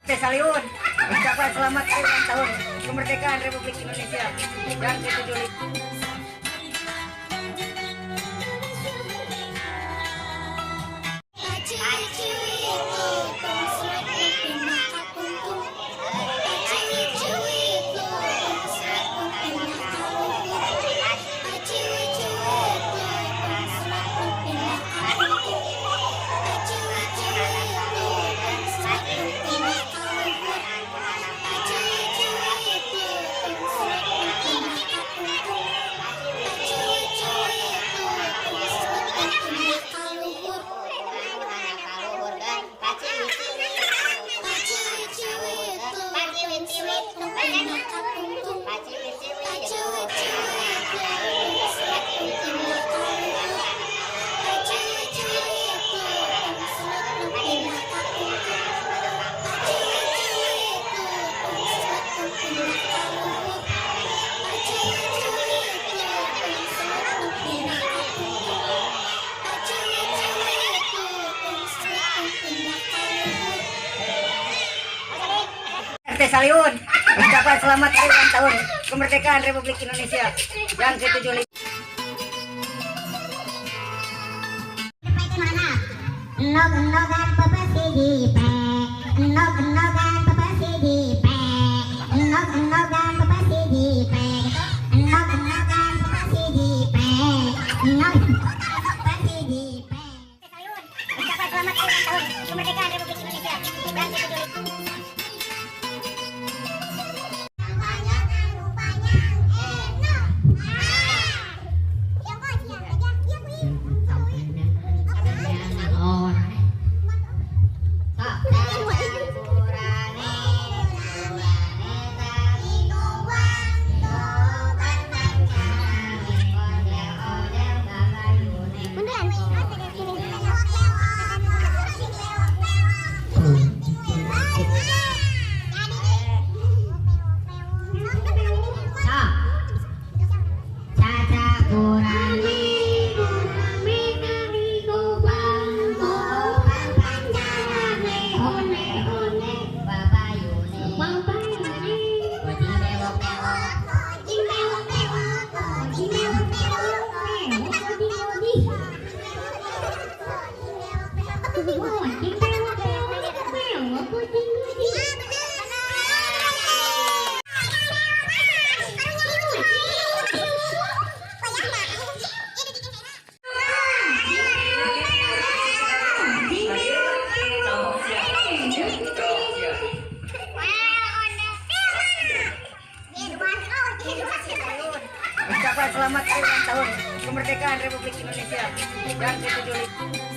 Saliun ucapan selamat ulang tahun kemerdekaan Republik Indonesia yang ke-75. Saliun ucapan selamat ulang tahun kemerdekaan Republik Indonesia yang ke-75. Nog-nogan pepesi dipek, nog-nogan pepesi dipek, nog-nogan pepesi dipek, nog-nogan pepesi dipek, nog-nogan pepesi dipek. Saliun ucapan selamat ulang tahun kemerdekaan Republik Indonesia yang ke-75. Ucapan selamat ulang tahun kemerdekaan Republik Indonesia yang ke-75.